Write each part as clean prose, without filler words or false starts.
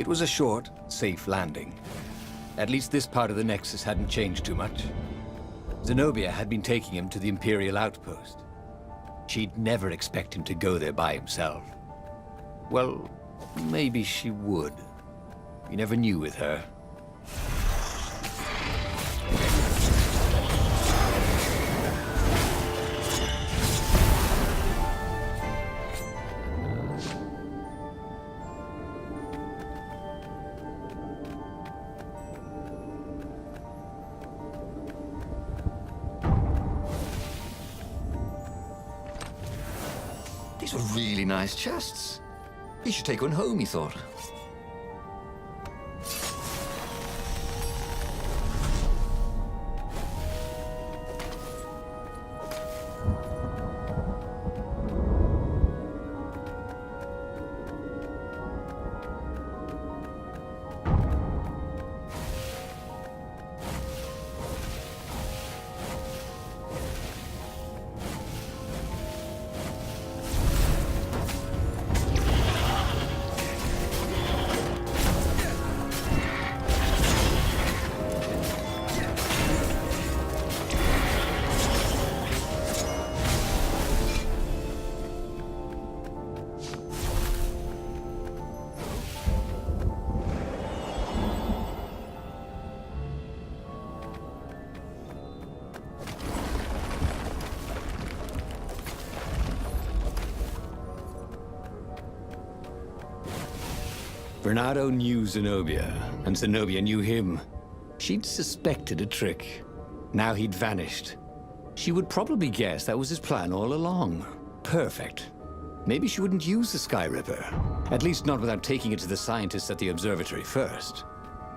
It was a short, safe landing. At least this part of the Nexus hadn't changed too much. Zenobia had been taking him to the Imperial outpost. She'd never expect him to go there by himself. Well, maybe she would. You never knew with her. These are really nice chests. He should take one home, he thought. Bernardo knew Zenobia, and Zenobia knew him. She'd suspected a trick. Now he'd vanished. She would probably guess that was his plan all along. Perfect. Maybe she wouldn't use the Sky Ripper. At least not without taking it to the scientists at the observatory first.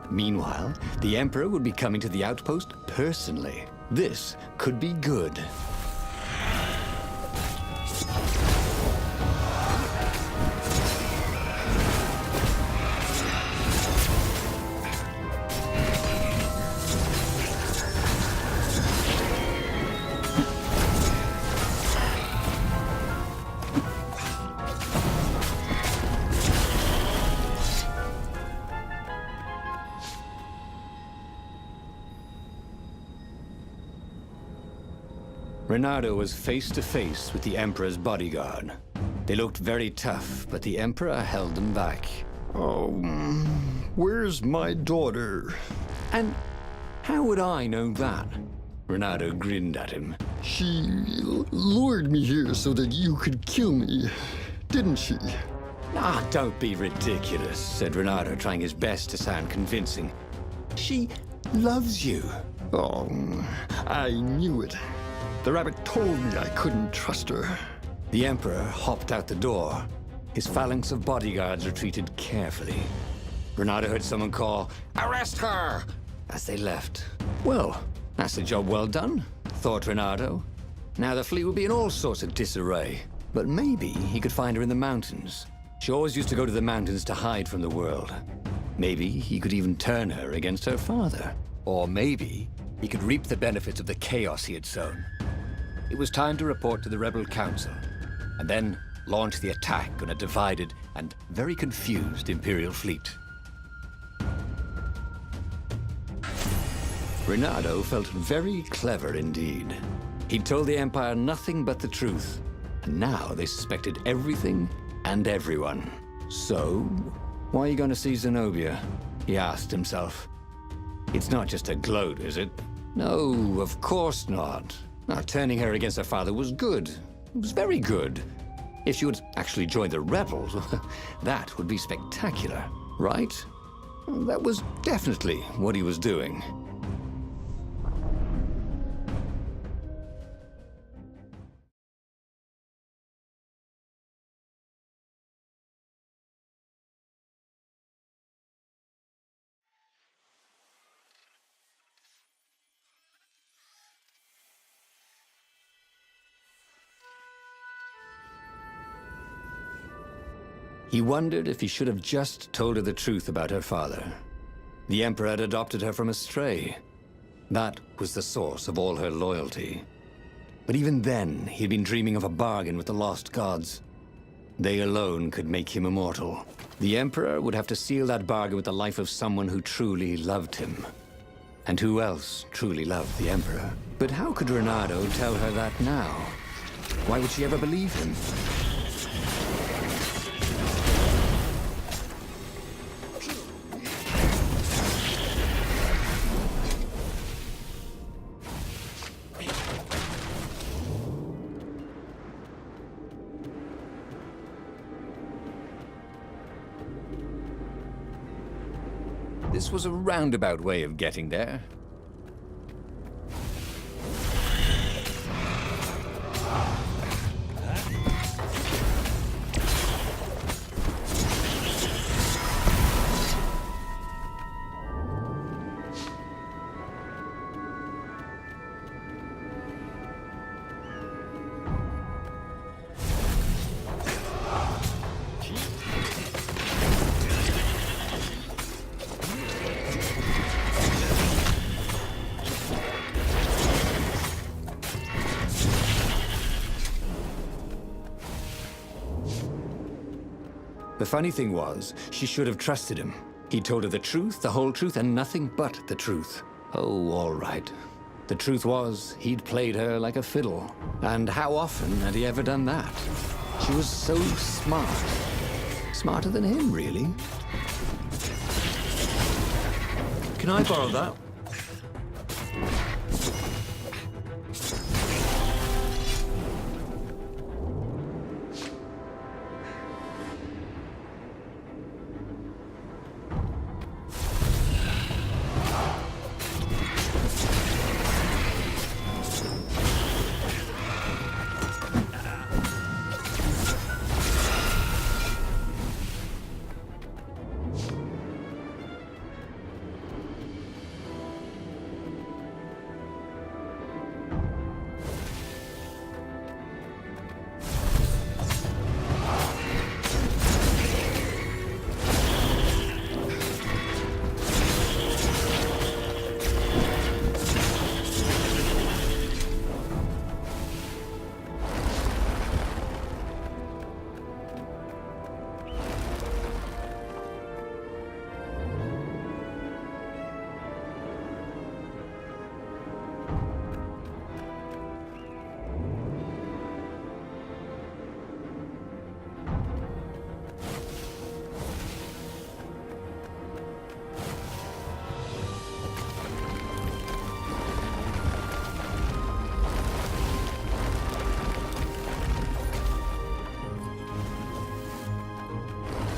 Meanwhile, the Emperor would be coming to the outpost personally. This could be good. Bernardo was face to face with the Emperor's bodyguard. They looked very tough, but the Emperor held them back. Oh, where's my daughter? And how would I know that? Bernardo grinned at him. She lured me here so that you could kill me, didn't she? Ah, don't be ridiculous, said Bernardo, trying his best to sound convincing. She loves you. Oh, I knew it. The rabbit told me I couldn't trust her. The Emperor hopped out the door. His phalanx of bodyguards retreated carefully. Bernardo heard someone call, "Arrest her!" as they left. Well, that's a job well done, thought Bernardo. Now the fleet would be in all sorts of disarray. But maybe he could find her in the mountains. She always used to go to the mountains to hide from the world. Maybe he could even turn her against her father. Or maybe he could reap the benefits of the chaos he had sown. It was time to report to the Rebel Council, and then launch the attack on a divided and very confused Imperial fleet. Bernardo felt very clever indeed. He'd told the Empire nothing but the truth, and now they suspected everything and everyone. So, why are you going to see Zenobia? He asked himself. It's not just a gloat, is it? No, of course not. Now, turning her against her father was good. It was very good. If she would actually join the rebels, that would be spectacular, right? That was definitely what he was doing. He wondered if he should have just told her the truth about her father. The Emperor had adopted her from a stray. That was the source of all her loyalty. But even then, he'd been dreaming of a bargain with the lost gods. They alone could make him immortal. The Emperor would have to seal that bargain with the life of someone who truly loved him. And who else truly loved the Emperor? But how could Renato tell her that now? Why would she ever believe him? This was a roundabout way of getting there. The funny thing was, she should have trusted him. He told her the truth, the whole truth, and nothing but the truth. Oh, all right. The truth was, he'd played her like a fiddle. And how often had he ever done that? She was so smart. Smarter than him, really. Can I borrow that?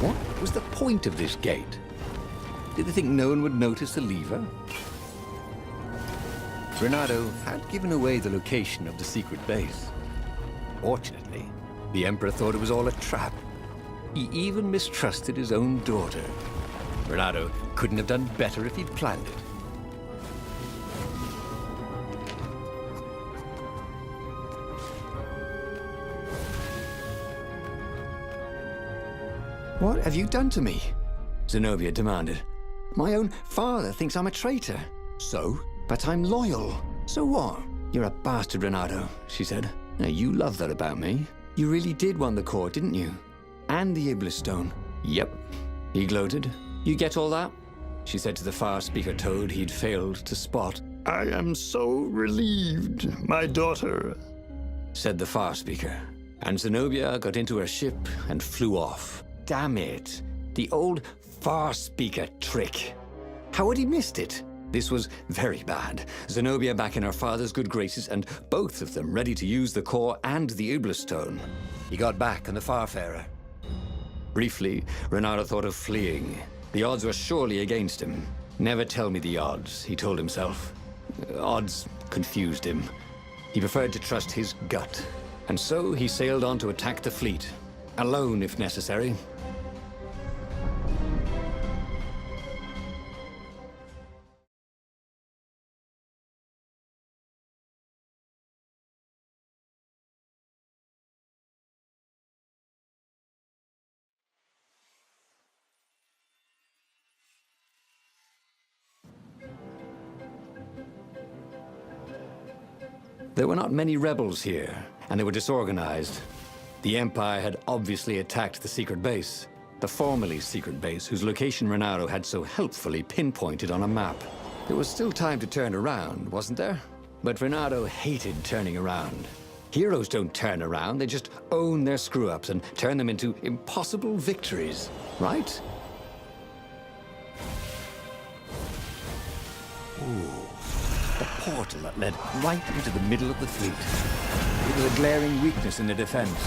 What was the point of this gate? Did they think no one would notice the lever? Renato had given away the location of the secret base. Fortunately, the Emperor thought it was all a trap. He even mistrusted his own daughter. Renato couldn't have done better if he'd planned it. What have you done to me? Zenobia demanded. My own father thinks I'm a traitor. So? But I'm loyal. So what? You're a bastard, Renato, she said. Now, you love that about me. You really did want the core, didn't you? And the Iblis stone. Yep. He gloated. You get all that? She said to the far speaker toad he'd failed to spot. I am so relieved, my daughter, said the far speaker. And Zenobia got into her ship and flew off. Damn it. The old far speaker trick. How had he missed it? This was very bad. Zenobia back in her father's good graces, and both of them ready to use the core and the Iblis stone. He got back on the Farfarer. Briefly, Renato thought of fleeing. The odds were surely against him. Never tell me the odds, he told himself. Odds confused him. He preferred to trust his gut. And so he sailed on to attack the fleet. Alone, if necessary. There were not many rebels here, and they were disorganized. The Empire had obviously attacked the secret base. the formerly secret base whose location Renato had so helpfully pinpointed on a map. There was still time to turn around, wasn't there? But Renato hated turning around. Heroes don't turn around, they just own their screw-ups and turn them into impossible victories, right? The portal that led right into the middle of the fleet. It was a glaring weakness in the defense.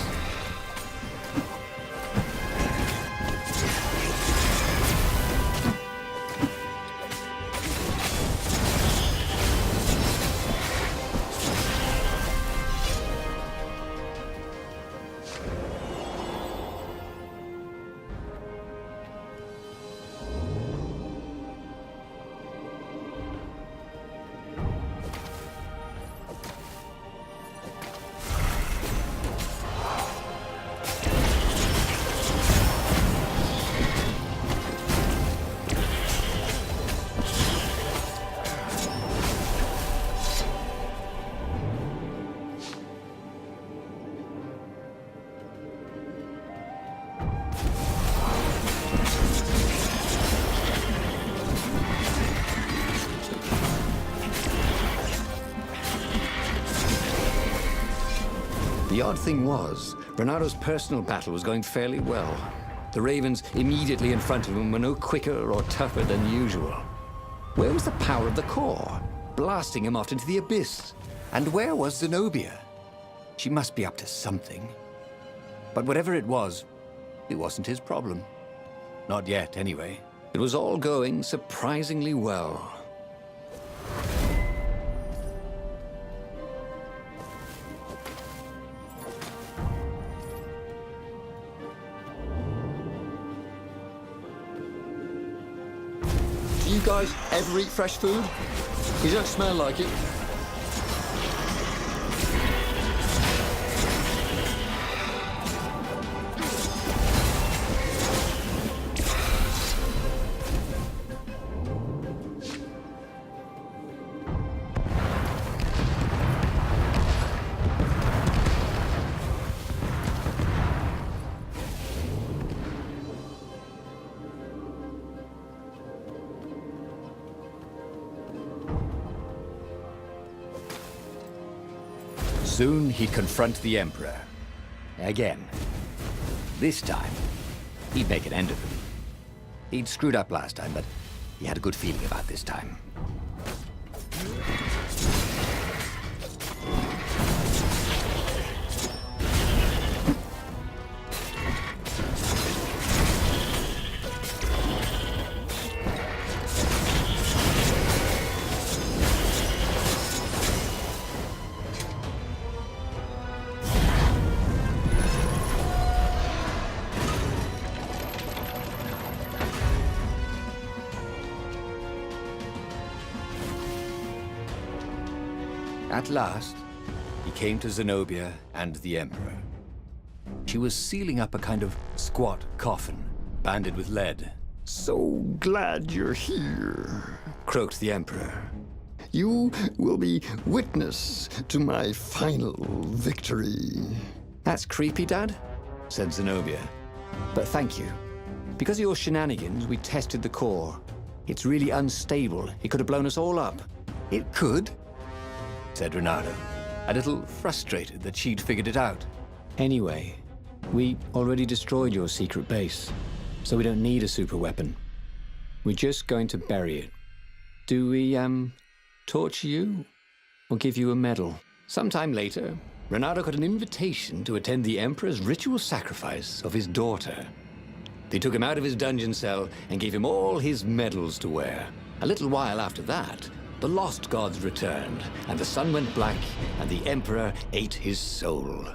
The odd thing was, Renato's personal battle was going fairly well. The Ravens immediately in front of him were no quicker or tougher than usual. Where was the power of the core, blasting him off into the abyss? And where was Zenobia? She must be up to something. But whatever it wasn't his problem. Not yet, anyway. It was all going surprisingly well. Do you guys ever eat fresh food? You don't smell like it. Soon he'd confront the Emperor. Again. This time, he'd make an end of him. He'd screwed up last time, but he had a good feeling about this time. At last, he came to Zenobia and the Emperor. She was sealing up a kind of squat coffin, banded with lead. So glad you're here. Croaked the Emperor. You will be witness to my final victory. That's creepy, Dad, said Zenobia. But thank you. Because of your shenanigans, we tested the core. It's really unstable. It could have blown us all up. It could, said Renato, a little frustrated that she'd figured it out. Anyway, we already destroyed your secret base, so we don't need a super weapon. We're just going to bury it. Do we, torture you? Or give you a medal? Sometime later, Renato got an invitation to attend the Emperor's ritual sacrifice of his daughter. They took him out of his dungeon cell and gave him all his medals to wear. A little while after that, the lost gods returned, and the sun went black, and the Emperor ate his soul.